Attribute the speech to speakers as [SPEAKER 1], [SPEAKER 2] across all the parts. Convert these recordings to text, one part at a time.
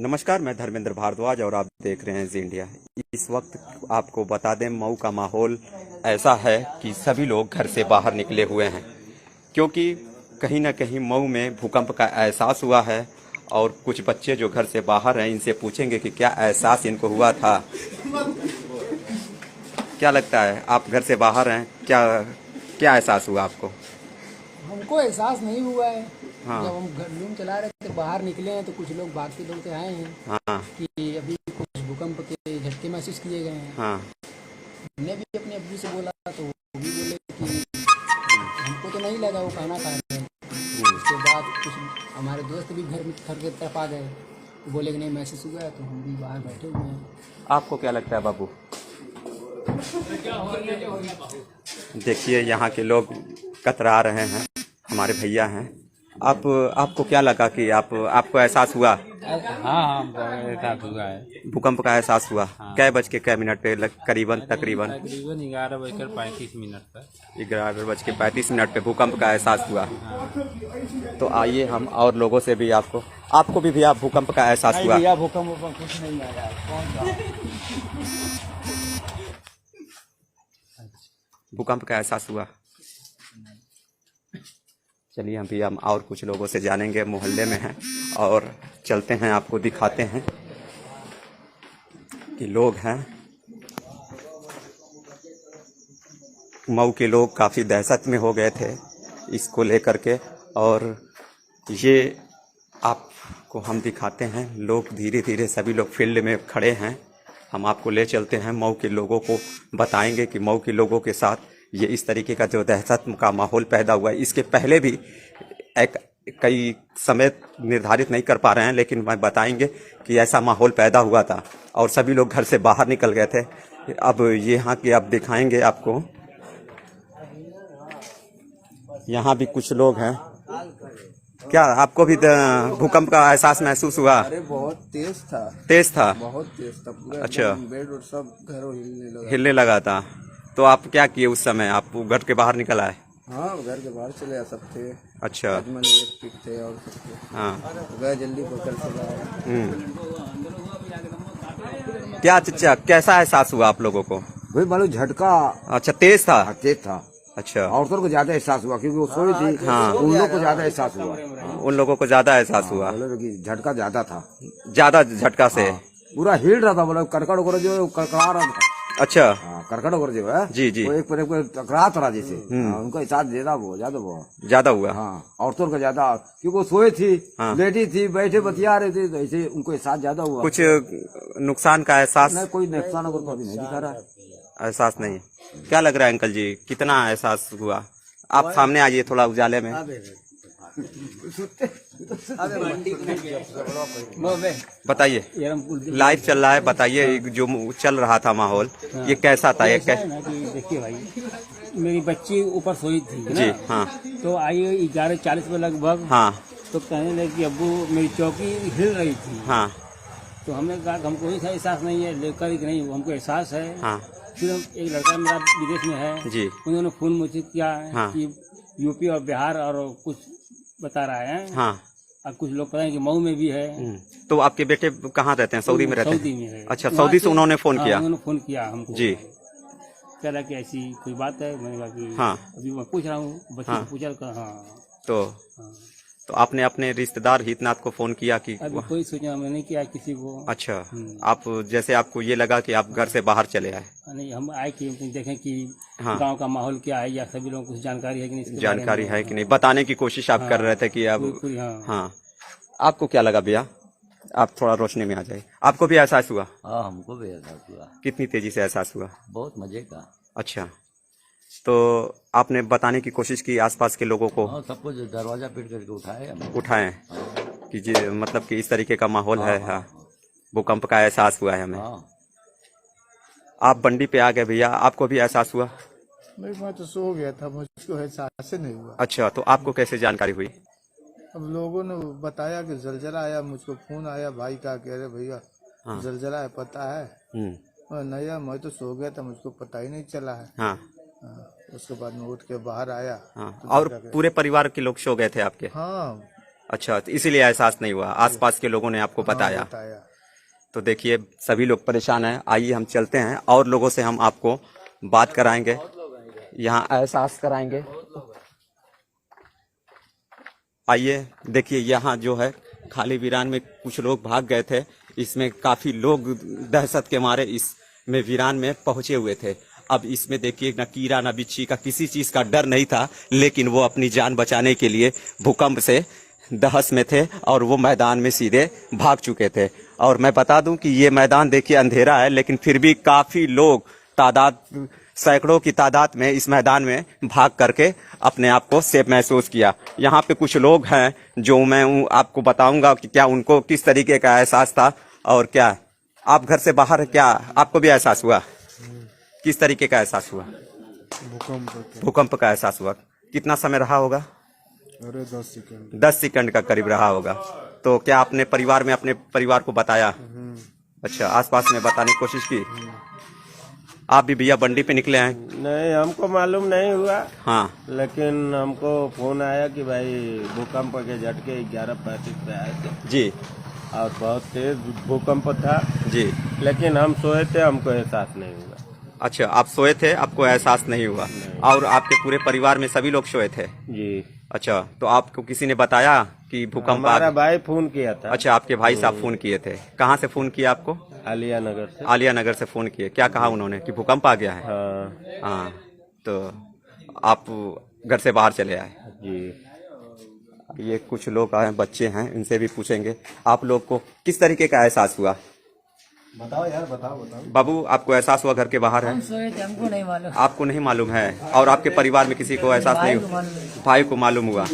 [SPEAKER 1] नमस्कार, मैं धर्मेंद्र भारद्वाज और आप देख रहे हैं जी इंडिया। इस वक्त आपको बता दें, मऊ का माहौल ऐसा है कि सभी लोग घर से बाहर निकले हुए हैं, क्योंकि कहीं ना कहीं मऊ में भूकंप का एहसास हुआ है। और कुछ बच्चे जो घर से बाहर हैं, इनसे पूछेंगे कि क्या एहसास इनको हुआ था। क्या लगता है, आप घर से बाहर हैं, क्या क्या एहसास हुआ आपको?
[SPEAKER 2] हमको एहसास नहीं हुआ है।
[SPEAKER 1] हाँ।
[SPEAKER 2] जब हम घर रूम चला रहे थे, बाहर निकले हैं तो कुछ लोग भागते दौड़ते आए हैं
[SPEAKER 1] हाँ।
[SPEAKER 2] कि अभी कुछ भूकंप के झटके महसूस किए गए हैं।
[SPEAKER 1] हाँ।
[SPEAKER 2] हमने भी अपने अब्बू से बोला तो वो भी बोले कि हमको तो नहीं लगा, वो कहना खा रहे हैं। उसके बाद कुछ हमारे दोस्त भी घर की तरफ आ गए तो बोले कि नहीं महसूस हुआ है, तो हम भी बाहर बैठे हुए हैं।
[SPEAKER 1] आपको क्या लगता है बाबू? देखिए, यहाँ के लोग कतरा रहे हैं, हमारे भैया हैं। आपको क्या लगा कि आपको एहसास हुआ?
[SPEAKER 3] हाँ एहसास हुआ है।
[SPEAKER 1] भूकंप का एहसास हुआ।
[SPEAKER 3] हाँ।
[SPEAKER 1] कै बज के कै मिनट पे तकरीबन
[SPEAKER 3] तकरीबन 11:35 पर
[SPEAKER 1] 11:35 पे भूकंप का एहसास हुआ। तो आइए हम और लोगों से भी आपको भी भैया भूकंप का एहसास हुआ?
[SPEAKER 3] भैया भूकंप कुछ नहीं आ रहा है। कौन सा
[SPEAKER 1] भूकंप का एहसास हुआ? चलिए हम और कुछ लोगों से जानेंगे, मोहल्ले में हैं, और चलते हैं, आपको दिखाते हैं कि लोग हैं। मऊ के लोग काफ़ी दहशत में हो गए थे इसको लेकर के, और ये आपको हम दिखाते हैं। लोग धीरे धीरे सभी लोग फील्ड में खड़े हैं। हम आपको ले चलते हैं, मऊ के लोगों को बताएंगे कि मऊ के लोगों के साथ ये इस तरीके का जो दहशत का माहौल पैदा हुआ है। इसके पहले भी कई समय निर्धारित नहीं कर पा रहे हैं, लेकिन मैं बताएंगे कि ऐसा माहौल पैदा हुआ था और सभी लोग घर से बाहर निकल गए थे। अब यहाँ की आप दिखाएंगे आपको, यहाँ भी कुछ लोग हैं। क्या आपको भी भूकंप का एहसास महसूस हुआ?
[SPEAKER 4] अरे बहुत तेज था।
[SPEAKER 1] तेज था?
[SPEAKER 4] बहुत तेज था, पूरा
[SPEAKER 1] अच्छा।
[SPEAKER 4] बेड और सब घरों
[SPEAKER 1] हिलने लगा था। तो आप क्या किए उस समय? आप घर के बाहर निकल आए?
[SPEAKER 4] हाँ, घर के बाहर चले सब थे।
[SPEAKER 1] अच्छा।
[SPEAKER 4] अजमल एक थे और सब थे।
[SPEAKER 1] हाँ।
[SPEAKER 4] गए जल्दी पकड़ से लाए।
[SPEAKER 1] क्या चचा, कैसा एहसास हुआ आप लोगों को?
[SPEAKER 5] भाई मालूम झटका
[SPEAKER 1] अच्छा, तेज था?
[SPEAKER 5] तेज था।
[SPEAKER 1] अच्छा।
[SPEAKER 5] औरतों को ज्यादा एहसास हुआ क्योंकि वो सोई थी।
[SPEAKER 1] हाँ।
[SPEAKER 5] उन लोग को ज्यादा एहसास हुआ।
[SPEAKER 1] उन लोगों को ज्यादा एहसास हुआ?
[SPEAKER 5] बोले कि झटका ज्यादा था।
[SPEAKER 1] ज्यादा झटका से?
[SPEAKER 5] हाँ, पूरा हिल रहा था। बोला करकट वगैरह जो कड़कड़ा रहा था।
[SPEAKER 1] अच्छा।
[SPEAKER 5] हाँ, करकट वगैरह जो है
[SPEAKER 1] जी जी,
[SPEAKER 5] वो एक पर एक टकरा था जैसे। उनको एहसास ज्यादा हुआ। हाँ, औरतों का ज्यादा, क्योंकि वो सोए थी।
[SPEAKER 1] हाँ।
[SPEAKER 5] लेटी थी, बैठे बतिया रहे थे, तो ऐसे उनको एहसास ज्यादा हुआ।
[SPEAKER 1] कुछ नुकसान का एहसास?
[SPEAKER 5] नहीं, कोई नुकसान अगर कभी नहीं दिखा रहा है।
[SPEAKER 1] एहसास नहीं। क्या लग रहा है अंकल जी, कितना एहसास हुआ? आप सामने आइए थोड़ा उजाले में। बताइए, लाइव चल रहा है, बताइए जो चल रहा था माहौल, ये कैसा था?
[SPEAKER 3] ऐसा है ना कि देखिए भाई, मेरी बच्ची ऊपर सोई थी ना?
[SPEAKER 1] जी हाँ।
[SPEAKER 3] तो आई 11:40 में लगभग।
[SPEAKER 1] हाँ।
[SPEAKER 3] तो कहने लगे कि अब्बू मेरी चौकी हिल रही थी।
[SPEAKER 1] हाँ।
[SPEAKER 3] तो हमने कहा कि हमको ऐसा एहसास नहीं है, लेकर कि नहीं हमको एहसास है।
[SPEAKER 1] हाँ।
[SPEAKER 3] फिर एक लड़का मेरा विदेश में है
[SPEAKER 1] जी।
[SPEAKER 3] उन्होंने फोन मुझे किया
[SPEAKER 1] हाँ।
[SPEAKER 3] कि यूपी और बिहार और कुछ बता रहा है।
[SPEAKER 1] हाँ।
[SPEAKER 3] अब कुछ लोग पता है कि मऊ में भी है।
[SPEAKER 1] तो आपके बेटे कहाँ रहते हैं? सऊदी में रहते हैं?
[SPEAKER 3] सऊदी में है।
[SPEAKER 1] अच्छा, सऊदी से उन्होंने फोन
[SPEAKER 3] हाँ,
[SPEAKER 1] किया?
[SPEAKER 3] उन्होंने फोन किया हमको
[SPEAKER 1] जी।
[SPEAKER 3] कह रहा कि ऐसी कोई बात है। मैंने कहा कि
[SPEAKER 1] हाँ।
[SPEAKER 3] अभी मैं पूछ रहा हूँ बच्चे
[SPEAKER 1] हाँ।
[SPEAKER 3] को पूछा तो हाँ।
[SPEAKER 1] तो
[SPEAKER 3] हाँ।
[SPEAKER 1] तो आपने अपने रिश्तेदार हितनाथ को फोन किया कि?
[SPEAKER 3] अभी कोई सूचना मैंने नहीं किया किसी को।
[SPEAKER 1] अच्छा। आप जैसे आपको ये लगा कि आप घर से बाहर चले आए?
[SPEAKER 3] नहीं, हम आए कि देखें कि
[SPEAKER 1] हाँ।
[SPEAKER 3] गांव का माहौल क्या है, या सभी लोगों को कुछ जानकारी है कि नहीं इसके
[SPEAKER 1] जानकारी
[SPEAKER 3] बारे में।
[SPEAKER 1] है कि नहीं, बताने की कोशिश आप
[SPEAKER 3] हाँ।
[SPEAKER 1] कर रहे थे कि अब?
[SPEAKER 3] पूरी हाँ।
[SPEAKER 1] हाँ। आपको क्या लगा भैया? आप थोड़ा रोशनी में आ जाइए। आपको भी एहसास हुआ?
[SPEAKER 6] हाँ, हमको भी एहसास हुआ।
[SPEAKER 1] कितनी तेजी से एहसास हुआ?
[SPEAKER 6] बहुत मजे का।
[SPEAKER 1] अच्छा। तो आपने बताने की कोशिश की आसपास के लोगों को?
[SPEAKER 6] हाँ, सबको जो दरवाजा पीट करके उठाए हमने।
[SPEAKER 1] उठाएं कि जी, मतलब कि इस तरीके का माहौल है। हाँ। भूकंप का एहसास हुआ है हमें।
[SPEAKER 6] हाँ।
[SPEAKER 1] आप बंडी पे आ गए भैया, आपको भी एहसास हुआ?
[SPEAKER 4] मैं तो सो गया था, मुझको एहसास नहीं हुआ।
[SPEAKER 1] अच्छा, तो आपको कैसे जानकारी हुई?
[SPEAKER 4] अब लोगों ने बताया कि जलजला आया, मुझको फोन आया भाई का, कह रहे भैया जलजला है, पता है? नहीं, मैं तो सो गया था, मुझको पता ही नहीं चला है।
[SPEAKER 1] हाँ।
[SPEAKER 4] उसके बाद में उठ के बाहर आया।
[SPEAKER 1] हाँ। और पूरे परिवार के लोग सो गए थे आपके?
[SPEAKER 4] हाँ,
[SPEAKER 1] अच्छा, तो इसीलिए एहसास नहीं हुआ, आसपास के लोगों ने आपको बताया।
[SPEAKER 4] बताया।
[SPEAKER 1] तो देखिए सभी लोग परेशान हैं। आइए हम चलते हैं और लोगों से हम आपको बात कराएंगे, यहाँ एहसास कराएंगे। आइए देखिए, यहाँ जो है खाली वीरान में कुछ लोग भाग गए थे, इसमें काफी लोग दहशत के मारे इसमें वीरान में पहुंचे हुए थे। अब इसमें देखिए न कीड़ा न बिच्छी का किसी चीज का डर नहीं था, लेकिन वो अपनी जान बचाने के लिए भूकंप से दहस में थे और वो मैदान में सीधे भाग चुके थे। और मैं बता दूं कि ये मैदान देखिए अंधेरा है, लेकिन फिर भी काफी लोग सैकड़ों की तादाद में इस मैदान में भाग करके अपने आप को सेफ महसूस किया। यहाँ पे कुछ लोग हैं जो मैं आपको बताऊंगा कि क्या उनको किस तरीके का एहसास था और क्या आप घर से बाहर क्या आपको भी एहसास हुआ? किस तरीके का एहसास हुआ? भूकंप का एहसास हुआ। कितना समय रहा होगा?
[SPEAKER 4] अरे 10 सेकंड।
[SPEAKER 1] 10 सेकंड का करीब रहा होगा। तो क्या आपने परिवार में अपने परिवार को बताया? अच्छा, आसपास में बताने की कोशिश की? आप भी भैया बंडी पे निकले हैं?
[SPEAKER 7] नहीं, हमको मालूम नहीं हुआ।
[SPEAKER 1] हाँ,
[SPEAKER 7] लेकिन हमको फोन आया कि भाई भूकंप के झटके 11:35 पे आए थे
[SPEAKER 1] जी
[SPEAKER 7] और बहुत तेज भूकंप था।
[SPEAKER 1] जी।
[SPEAKER 7] लेकिन हम सोए थे, हमको एहसास नहीं हुआ।
[SPEAKER 1] अच्छा, आप सोए थे, आपको एहसास नहीं हुआ? और आपके पूरे परिवार में सभी लोग सोए थे?
[SPEAKER 7] जी।
[SPEAKER 1] अच्छा, तो आपको किसी ने बताया कि भूकंप
[SPEAKER 7] हमारा भाई फोन किया था।
[SPEAKER 1] अच्छा, आपके भाई साहब फोन किए थे। कहाँ से फोन किया आपको?
[SPEAKER 7] आलिया नगर से।
[SPEAKER 1] आलिया नगर से फोन किए। क्या कहा उन्होंने कि भूकंप आ गया है?
[SPEAKER 7] हाँ
[SPEAKER 1] हाँ, तो आप घर से बाहर चले आए?
[SPEAKER 7] जी।
[SPEAKER 1] ये कुछ लोग आए, बच्चे हैं, इनसे भी पूछेंगे आप लोग को किस तरीके का एहसास हुआ।
[SPEAKER 4] बताओ यार, बताओ बताओ।
[SPEAKER 1] बाबू, आपको एहसास हुआ घर के बाहर है?
[SPEAKER 2] सोए थे, हमको नहीं मालूम।
[SPEAKER 1] आपको नहीं मालूम है? और आपके परिवार में किसी को एहसास नहीं हुआ? भाई को मालूम हुआ।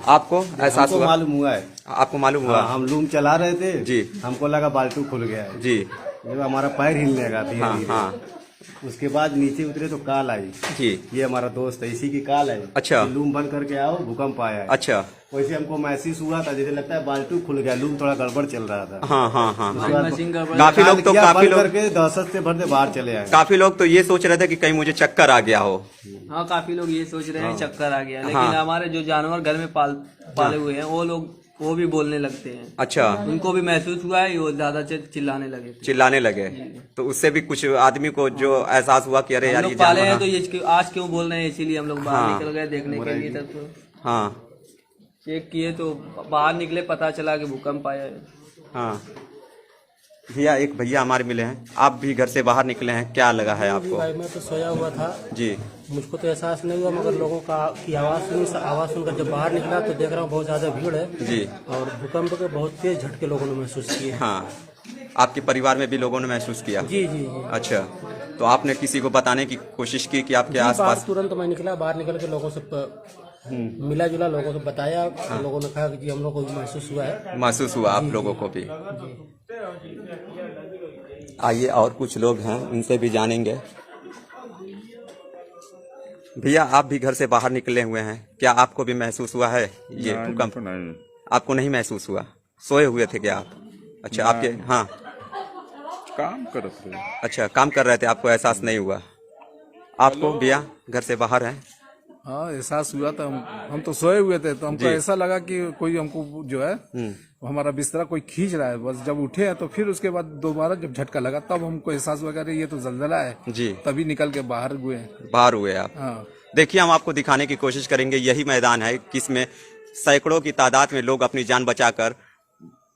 [SPEAKER 1] आपको एहसास हुआ?
[SPEAKER 8] मालूम हुआ है।
[SPEAKER 1] आपको मालूम हुआ?
[SPEAKER 8] हम लूम चला रहे थे
[SPEAKER 1] जी।
[SPEAKER 8] हमको लगा बाल्टू खुल गया है
[SPEAKER 1] जी।
[SPEAKER 8] जब हमारा पैर हिलने लगा धीरे
[SPEAKER 1] हाँ
[SPEAKER 8] धीरे।
[SPEAKER 1] हाँ
[SPEAKER 8] उसके बाद नीचे उतरे तो काल आई।
[SPEAKER 1] जी।
[SPEAKER 8] ये हमारा दोस्त है, इसी की काल है।
[SPEAKER 1] अच्छा।
[SPEAKER 8] कि लूम बंद करके आओ, भूकंप आया है।
[SPEAKER 1] अच्छा।
[SPEAKER 8] वैसे हमको महसूस हुआ था, जैसे लगता है बाल्टू खुल गया, लूम थोड़ा गड़बड़ चल रहा था।
[SPEAKER 1] हाँ हाँ हाँ
[SPEAKER 8] उसके बाद
[SPEAKER 1] काफी लोग तो
[SPEAKER 8] बंद करके दहशत से भरते बाहर चले आए।
[SPEAKER 1] काफी लोग तो ये सोच रहे थे कि कहीं मुझे चक्कर आ गया हो।
[SPEAKER 9] हाँ, काफी लोग ये सोच रहे हैं चक्कर आ गया, लेकिन
[SPEAKER 1] हाँ।
[SPEAKER 9] हमारे जो जानवर घर में पाले हुए हैं वो भी बोलने लगते हैं।
[SPEAKER 1] अच्छा,
[SPEAKER 9] उनको भी महसूस हुआ है, वो ज्यादा चिल्लाने लगे थे।
[SPEAKER 1] चिल्लाने लगे। तो उससे भी कुछ आदमी को जो एहसास हुआ कि अरे
[SPEAKER 9] हम
[SPEAKER 1] यार
[SPEAKER 9] लोग
[SPEAKER 1] ये
[SPEAKER 9] पाले हैं
[SPEAKER 1] जानवर।
[SPEAKER 9] तो ये आज क्यों बोल रहे हैं, इसीलिए हम लोग बाहर
[SPEAKER 1] हाँ।
[SPEAKER 9] निकल गए देखने के लिए। तब तो
[SPEAKER 1] हाँ
[SPEAKER 9] चेक किए तो बाहर निकले, पता चला कि भूकंप आया है।
[SPEAKER 1] हाँ। भैया, एक भैया हमारे मिले हैं, आप भी घर से बाहर निकले हैं, क्या लगा है आपको?
[SPEAKER 10] भाई मैं तो सोया हुआ था
[SPEAKER 1] जी।
[SPEAKER 10] मुझको तो एहसास नहीं हुआ, मगर लोगों की आवाज़ सुनकर जब बाहर निकला तो देख रहा हूँ बहुत ज़्यादा भीड़ है
[SPEAKER 1] जी।
[SPEAKER 10] और भूकंप के बहुत तेज झटके लोगों ने महसूस किए।
[SPEAKER 1] हाँ, आपके परिवार में भी लोगों ने महसूस किया?
[SPEAKER 10] जी जी जी।
[SPEAKER 1] अच्छा, तो आपने किसी को बताने की कोशिश की कि आपके
[SPEAKER 10] बाहर
[SPEAKER 1] आसपास?
[SPEAKER 10] तुरंत मैं निकला, बाहर निकल के लोगों से मिला जुला, लोगों को बताया। तो लोगों ने कहा कि जी हम लोग को भी महसूस हुआ है।
[SPEAKER 1] महसूस हुआ आप लोगों को भी? आइए और कुछ लोग हैं, उनसे भी जानेंगे। भैया, आप भी घर से बाहर निकले हुए हैं, क्या आपको भी महसूस हुआ है ये भूकंप?
[SPEAKER 11] नहीं,
[SPEAKER 1] आपको नहीं महसूस हुआ? सोए हुए थे क्या आप? अच्छा, आपके हाँ
[SPEAKER 11] काम करते थे।
[SPEAKER 1] अच्छा, काम कर रहे थे, आपको एहसास नहीं हुआ? आपको भैया घर से बाहर हैं?
[SPEAKER 4] हाँ, एहसास हुआ था। हम तो सोए हुए थे, तो हमको ऐसा लगा कि कोई हमको जो है हमारा बिस्तरा कोई खींच रहा है। बस जब उठे हैं तो फिर उसके बाद दोबारा जब झटका लगा तब हमको एहसास हुआ कि ये तो जलजला है
[SPEAKER 1] जी।
[SPEAKER 4] तभी निकल के बाहर हुए।
[SPEAKER 1] बाहर हुए आप?
[SPEAKER 4] हाँ।
[SPEAKER 1] देखिए, हम आपको दिखाने की कोशिश करेंगे। यही मैदान है किसमें सैकड़ों की तादाद में लोग अपनी जान बचाकर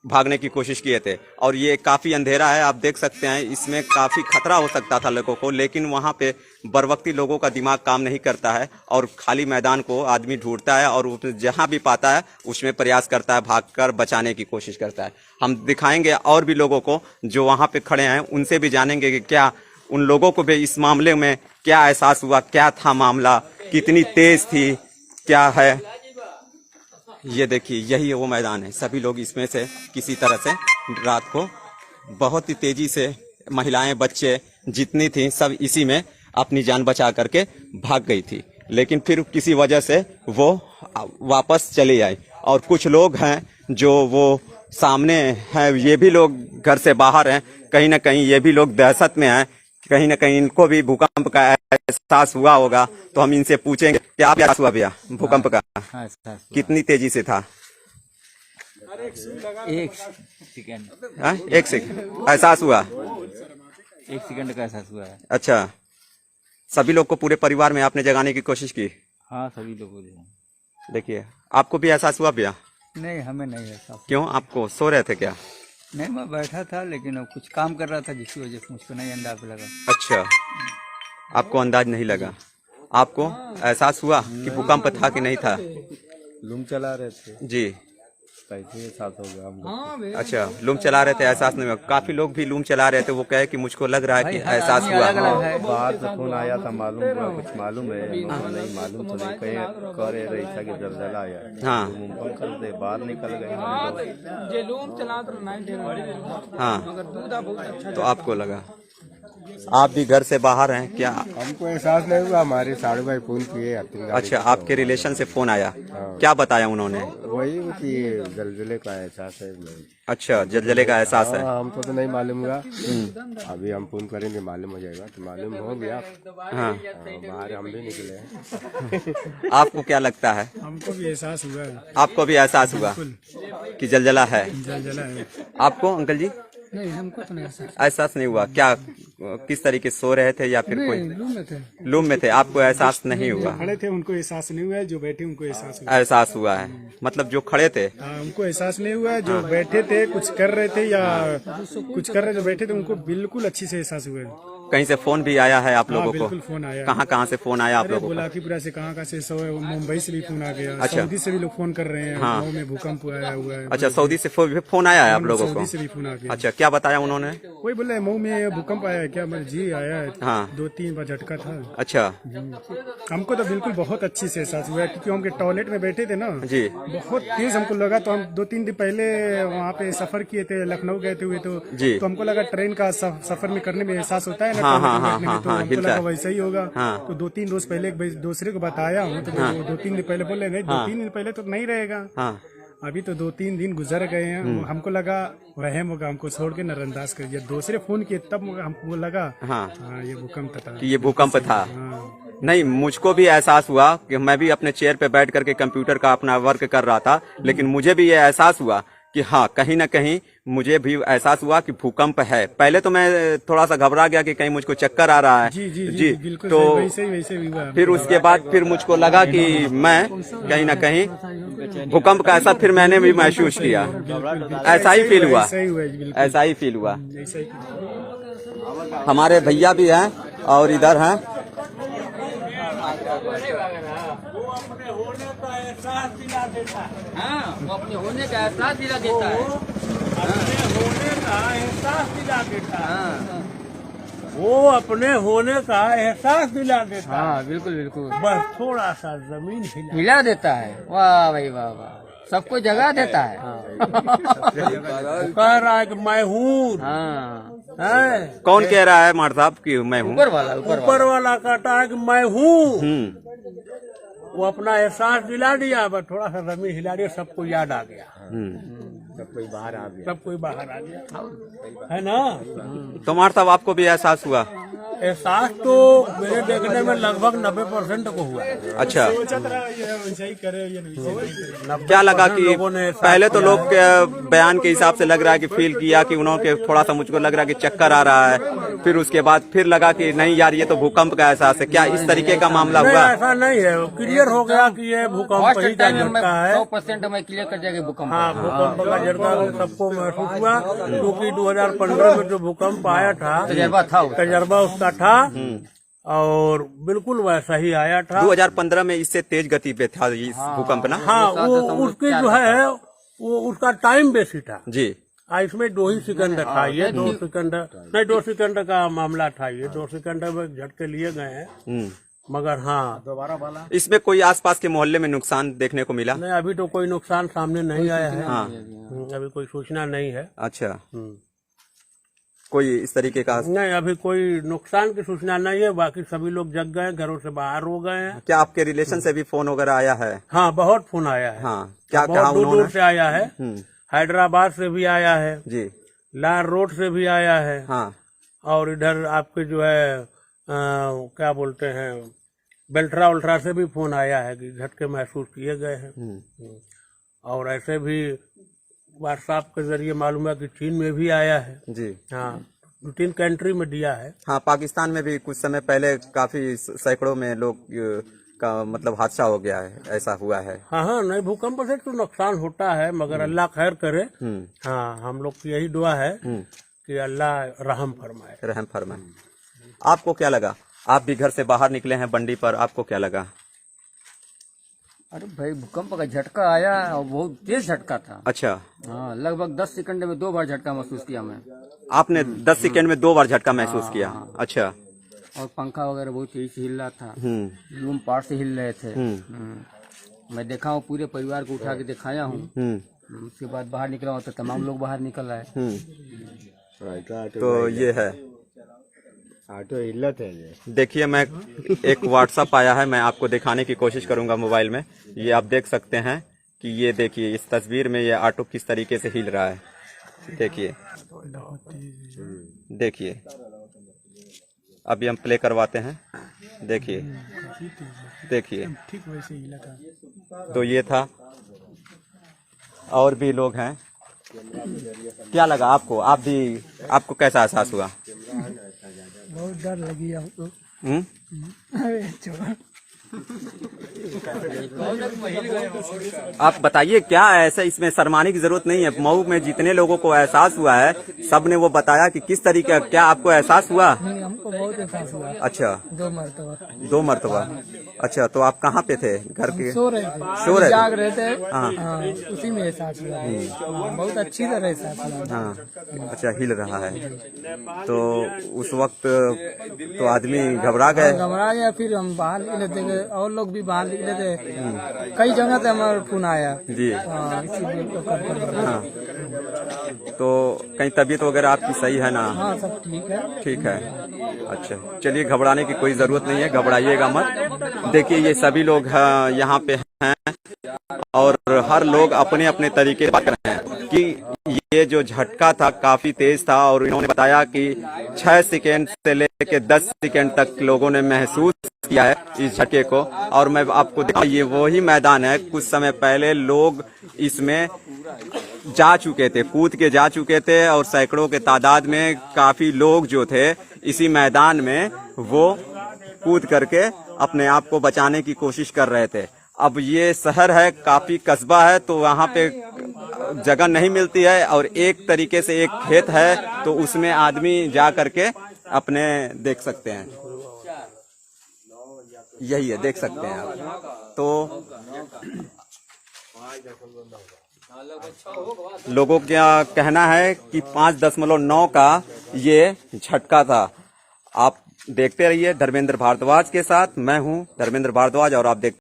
[SPEAKER 1] भागने की कोशिश किए थे। और ये काफी अंधेरा है, आप देख सकते हैं, इसमें काफी खतरा हो सकता था लोगों को, लेकिन वहां पे बरवक्ती लोगों का दिमाग काम नहीं करता है और खाली मैदान को आदमी ढूंढता है और जहां भी पाता है उसमें प्रयास करता है, भागकर बचाने की कोशिश करता है। हम दिखाएंगे और भी लोगों को जो वहां पे खड़े हैं, उनसे भी जानेंगे कि क्या उन लोगों को भी इस मामले में क्या एहसास हुआ, क्या था मामला, कितनी तेज थी, क्या है। ये देखिए, यही वो मैदान है। सभी लोग इसमें से किसी तरह से रात को बहुत ही तेजी से महिलाएं, बच्चे जितनी थी सब इसी में अपनी जान बचा करके भाग गई थी, लेकिन फिर किसी वजह से वो वापस चले आए। और कुछ लोग हैं जो वो सामने हैं, ये भी लोग घर से बाहर हैं, कहीं ना कहीं ये भी लोग दहशत में हैं, कहीं ना कहीं इनको भी भूकंप का एहसास हुआ होगा। तो हम इनसे पूछेंगे कि आप एहसास हुआ भैया भूकंप का? कितनी तेजी से था?
[SPEAKER 3] एक सेकंड,
[SPEAKER 1] हाँ? एक सेकंड एहसास हुआ?
[SPEAKER 3] एक सेकंड का एहसास हुआ है।
[SPEAKER 1] अच्छा, सभी लोग को पूरे परिवार में आपने जगाने की कोशिश की?
[SPEAKER 3] हाँ, सभी लोगों ने।
[SPEAKER 1] देखिए, आपको भी एहसास हुआ भैया?
[SPEAKER 3] नहीं, हमें नहीं एहसास।
[SPEAKER 1] क्यों, आपको सो रहे थे क्या?
[SPEAKER 3] नहीं, मैं बैठा था लेकिन कुछ काम कर रहा था जिसकी वजह से मुझको नहीं अंदाज लगा।
[SPEAKER 1] अच्छा, आपको अंदाज नहीं लगा। आपको एहसास हुआ कि भूकंप था कि नहीं था?
[SPEAKER 7] लूम चला रहे थे
[SPEAKER 1] जी,
[SPEAKER 7] कैसे ये साथ हो गया हम लोग।
[SPEAKER 1] अच्छा, लूम चला रहे थे, एहसास नहीं हुआ। काफी लोग भी लूम चला रहे थे, वो कहे कि मुझको लग रहा है कि एहसास हुआ।
[SPEAKER 7] बाहर से फोन आया था, मालूम हुआ, कुछ मालूम है नहीं मालूम, तो नहीं कहे कह रही था कि जलजला आया।
[SPEAKER 1] हाँ
[SPEAKER 7] कर दे, बाहर निकल गए।
[SPEAKER 1] हाँ, तो आपको लगा? आप भी घर से बाहर हैं क्या?
[SPEAKER 7] हमको एहसास नहीं हुआ, हमारे साड़ू भाई फोन किए।
[SPEAKER 1] अच्छा, आपके रिलेशन से फोन आया, क्या बताया उन्होंने?
[SPEAKER 7] वही कि जलजले का एहसास है।
[SPEAKER 1] अच्छा, जलजले का एहसास है।
[SPEAKER 7] हमको तो नहीं मालूम हुआ, अभी हम फोन करेंगे मालूम हो जाएगा। तो मालूम हो गया।
[SPEAKER 1] हाँ,
[SPEAKER 7] बाहर हम भी निकले हैं।
[SPEAKER 1] आपको क्या लगता है?
[SPEAKER 10] हमको भी एहसास हुआ है।
[SPEAKER 1] आपको भी एहसास हुआ कि जलजला है?
[SPEAKER 10] जलजला है।
[SPEAKER 1] आपको अंकल जी
[SPEAKER 2] नहीं, हमको तो नहीं
[SPEAKER 1] एहसास नहीं हुआ? क्या, किस तरीके सो रहे थे या फिर कोई लूम में थे? आपको एहसास नहीं हुआ?
[SPEAKER 10] खड़े थे, उनको एहसास नहीं हुआ है। जो बैठे उनको एहसास हुआ।
[SPEAKER 1] एहसास हुआ है, मतलब जो खड़े थे
[SPEAKER 10] उनको एहसास नहीं हुआ है। जो बैठे थे, कुछ कर रहे थे या कुछ कर रहे जो बैठे थे, उनको बिल्कुल अच्छी से एहसास हुआ है।
[SPEAKER 1] कहीं से फोन भी आया है आप लोगों को?
[SPEAKER 10] बिल्कुल फोन आया।
[SPEAKER 1] कहाँ से फोन आया आप लोगों को?
[SPEAKER 10] बुलाकीपुरा से, कहाँ से, मुंबई से भी फोन आ गया।
[SPEAKER 1] अच्छा।
[SPEAKER 10] सऊदी से भी लोग फोन कर रहे हैं।
[SPEAKER 1] हाँ।
[SPEAKER 10] गाँव में भूकंप आया हुआ है।
[SPEAKER 1] अच्छा, सऊदी से फोन आया है आप लोगों को?
[SPEAKER 10] सऊदी से भी फोन आ गया।
[SPEAKER 1] अच्छा, क्या बताया उन्होंने?
[SPEAKER 10] वही बोले मऊ में भूकंप आया है क्या? जी आया है।
[SPEAKER 1] हाँ।
[SPEAKER 10] 2-3 बार झटका था।
[SPEAKER 1] अच्छा,
[SPEAKER 10] हमको तो बिल्कुल बहुत अच्छी से एहसास हुआ है, क्योंकि हम के टॉयलेट में बैठे थे ना
[SPEAKER 1] जी,
[SPEAKER 10] बहुत तेज हमको लगा। तो हम 2-3 दिन पहले वहाँ पे सफर किए थे, लखनऊ गए थे हुए
[SPEAKER 1] जी।
[SPEAKER 10] तो हमको लगा ट्रेन का सफर में करने में एहसास होता है ना।
[SPEAKER 1] हाँ,
[SPEAKER 10] टॉयलेट
[SPEAKER 1] हाँ,
[SPEAKER 10] में
[SPEAKER 1] हाँ,
[SPEAKER 10] बैठने में,
[SPEAKER 1] हाँ,
[SPEAKER 10] तो
[SPEAKER 1] हाँ,
[SPEAKER 10] हमको
[SPEAKER 1] हिलता
[SPEAKER 10] लगा
[SPEAKER 1] है।
[SPEAKER 10] वैसा ही होगा।
[SPEAKER 1] हाँ।
[SPEAKER 10] तो 2-3 रोज पहले एक दूसरे को बताया हूँ, तो 2-3 दिन पहले बोले नहीं, 2-3 दिन पहले तो नहीं रहेगा।
[SPEAKER 1] हाँ,
[SPEAKER 10] अभी तो 2-3 दिन गुजर गए हैं। हमको लगा वहम होगा, हमको छोड़ के नजरअंदाज कर दिया। दूसरे फोन किए तब हमको लगा
[SPEAKER 1] हाँ,
[SPEAKER 10] ये भूकंप था।
[SPEAKER 1] कि ये भूकंप था।
[SPEAKER 10] हाँ।
[SPEAKER 1] नहीं, मुझको भी एहसास हुआ कि मैं भी अपने चेयर पे बैठ करके कंप्यूटर का अपना वर्क कर रहा था, लेकिन मुझे भी ये एहसास हुआ कि हाँ, कहीं ना कहीं मुझे भी एहसास हुआ कि भूकंप है। पहले तो मैं थोड़ा सा घबरा गया कि कहीं मुझको चक्कर आ रहा है।
[SPEAKER 10] जी, बिल्कुल
[SPEAKER 1] तो
[SPEAKER 10] वैसे ही हुआ।
[SPEAKER 1] फिर उसके बाद फिर मुझको लगा कि मैं कहीं ना कहीं भूकंप का ऐसा फिर मैंने भी महसूस किया। ऐसा ही फील हुआ, ऐसा ही फील हुआ। हमारे भैया भी हैं और इधर हैं।
[SPEAKER 2] वो अपने होने का एहसास दिला देता है।
[SPEAKER 3] वो अपने होने का एहसास दिला देता है।
[SPEAKER 2] हाँ, बिल्कुल बिल्कुल।
[SPEAKER 3] बस थोड़ा सा जमीन
[SPEAKER 2] हिला देता है। वाह भाई वाह वाह, सबको जगा देता है।
[SPEAKER 3] कह रहा है कि मैं हूँ।
[SPEAKER 2] हाँ,
[SPEAKER 1] कौन कह रहा है मार साहब कि मैं हूँ?
[SPEAKER 3] ऊपर वाला कहता है कि मैं हूँ। वो अपना एहसास दिला दिया, बस थोड़ा सा जमीन हिला दिया, सबको याद आ गया। सब कोई बाहर आ गया, है ना?
[SPEAKER 1] तो मार साहब आपको भी एहसास हुआ?
[SPEAKER 3] एहसास तो मेरे देखने में लगभग 90% को हुआ।
[SPEAKER 1] अच्छा,
[SPEAKER 10] करे
[SPEAKER 1] क्या लगा कि पहले तो लोग के बयान के हिसाब से लग रहा है कि फील किया कि उन्होंने थोड़ा सा मुझको लग रहा है कि चक्कर आ रहा है। फिर उसके बाद फिर लगा कि नहीं यार, ये तो भूकंप का एहसास है। क्या इस तरीके का मामला हुआ?
[SPEAKER 3] ऐसा नहीं है, क्लियर हो गया कि ये भूकंप ही का झटका है।
[SPEAKER 2] 100% में क्लियर कर जाएगा भूकंप।
[SPEAKER 3] हाँ, भूकंप का झटका सबको महसूस हुआ, क्योंकि 2015 में जो भूकंप आया था, तजर्बा उसका था और बिल्कुल वैसा ही आया था।
[SPEAKER 1] 2015 में इससे तेज गति पे था इस भूकंप ना?
[SPEAKER 3] हाँ, वो उसकी जो है वो उसका टाइम बेसी था
[SPEAKER 1] जी।
[SPEAKER 3] इसमें 2 ही सेकंड था। ये 2 सेकंड नहीं, 2 सेकंड का मामला था। ये 2 सेकंड में झटके लिए गए हैं, मगर हाँ दोबारा वाला
[SPEAKER 1] इसमें कोई आसपास के मोहल्ले में नुकसान देखने को मिला?
[SPEAKER 3] नहीं, अभी तो कोई नुकसान सामने नहीं आया है।
[SPEAKER 1] हाँ,
[SPEAKER 3] अभी कोई सूचना नहीं है।
[SPEAKER 1] अच्छा, कोई इस तरीके का?
[SPEAKER 3] नहीं, अभी कोई नुकसान की सूचना नहीं है। बाकी सभी लोग जग गए, घरों से बाहर हो गए हैं।
[SPEAKER 1] क्या आपके रिलेशन से भी फोन वगैरह आया है?
[SPEAKER 3] हाँ, बहुत फोन आया है।
[SPEAKER 1] हाँ, क्या
[SPEAKER 3] बहुत दूर दूर से आया है। हैदराबाद से भी आया है
[SPEAKER 1] जी,
[SPEAKER 3] लार रोड से भी आया है।
[SPEAKER 1] हाँ,
[SPEAKER 3] और इधर आपके जो है क्या बोलते हैं, बेल्ट्रा उल्ट्रा से भी फोन आया है कि झटके महसूस किए गए हैं। और ऐसे भी व्हाट्सएप के जरिए मालूम है कि चीन में भी आया है।
[SPEAKER 1] जी
[SPEAKER 3] हाँ, 2-3 कंट्री में दिया है।
[SPEAKER 1] हाँ, पाकिस्तान में भी कुछ समय पहले काफी सैकड़ों में लोग का मतलब हादसा हो गया है, ऐसा हुआ है।
[SPEAKER 3] हाँ हाँ, नहीं भूकंप से तो नुकसान होता है, मगर अल्लाह खैर करे। हाँ, हम लोग की यही दुआ है कि अल्लाह रहम फरमाए।
[SPEAKER 1] रहम फरमाए। आपको क्या लगा? आप भी घर से बाहर निकले हैं बंडी पर, आपको क्या लगा?
[SPEAKER 2] अरे भाई, भूकंप का झटका आया और बहुत तेज झटका था।
[SPEAKER 1] अच्छा,
[SPEAKER 2] हाँ, लगभग 10 सेकंड में 2 बार झटका महसूस किया मैं।
[SPEAKER 1] आपने 10 सेकंड में 2 बार झटका महसूस किया? अच्छा।
[SPEAKER 2] और पंखा वगैरह बहुत तेज से हिल रहा था, रूम पार्ट से हिल रहे थे। मैं देखा हूँ, पूरे परिवार को उठा के दिखाया हूँ। उसके बाद बाहर निकला हूँ तो तमाम लोग बाहर निकल रहे।
[SPEAKER 1] तो ये है,
[SPEAKER 8] ऑटो हिलत है ये।
[SPEAKER 1] देखिए, मैं एक व्हाट्सएप आया है, मैं आपको दिखाने की कोशिश करूंगा मोबाइल में। ये आप देख सकते हैं कि ये देखिए, इस तस्वीर में ये ऑटो किस तरीके से हिल रहा है। देखिए देखिए, अभी हम प्ले करवाते हैं। देखिए देखिए,
[SPEAKER 3] ठीक वैसे ही लगा।
[SPEAKER 1] तो ये था, और भी लोग हैं। क्या लगा आपको? आपको कैसा एहसास हुआ?
[SPEAKER 3] बहुत डर लगी हमको।
[SPEAKER 1] आप बताइए, क्या ऐसा इसमें शर्माने की जरूरत नहीं है। मऊ में जितने लोगों को एहसास हुआ है, सबने वो बताया कि किस तरीके। क्या आपको एहसास हुआ?
[SPEAKER 2] हमको बहुत एहसास हुआ।
[SPEAKER 1] अच्छा,
[SPEAKER 2] 2 मरतबा।
[SPEAKER 1] अच्छा, तो आप कहाँ पे थे? घर के
[SPEAKER 2] सो रहे थे, जाग रहे थे। हाँ, उसी में एहसास हुआ। बहुत अच्छी तरह एहसास हुआ।
[SPEAKER 1] हाँ, अच्छा, हिल रहा है। तो उस वक्त तो आदमी घबरा गया।
[SPEAKER 2] फिर हम बाहर निकले थे, और लोग भी बाहर निकले थे। कई जगह से हमारा फोन आया
[SPEAKER 1] जी।
[SPEAKER 2] हाँ,
[SPEAKER 1] हाँ, तो कहीं तबीयत वगैरह आपकी सही है ना?
[SPEAKER 2] हाँ, सब ठीक है।
[SPEAKER 1] ठीक है, अच्छा, चलिए, घबराने की कोई जरूरत नहीं है, घबराइएगा मत। देखिए, ये सभी लोग यहाँ पे हैं और हर लोग अपने अपने तरीके से बात कर रहे हैं कि ये जो झटका था काफी तेज था, और इन्होंने बताया कि 6 सेकेंड से लेकर 10 सेकेंड तक लोगों ने महसूस किया है इस झटके को। और मैं आपको दिखाऊं, ये वही मैदान है, कुछ समय पहले लोग इसमें जा चुके थे, कूद के जा चुके थे, और सैकड़ों के तादाद में काफी लोग जो थे इसी मैदान में वो कूद करके अपने आप को बचाने की कोशिश कर रहे थे। अब ये शहर है, काफी कस्बा है, तो वहाँ पे जगह नहीं मिलती है, और एक तरीके से एक खेत है, तो उसमें आदमी जा करके अपने देख सकते हैं। यही है, देख सकते हैं आप। तो लोगों का कहना है कि 5.9 का ये झटका था। आप देखते रहिए धर्मेंद्र भारद्वाज के साथ। मैं हूं धर्मेंद्र भारद्वाज, और आप देखते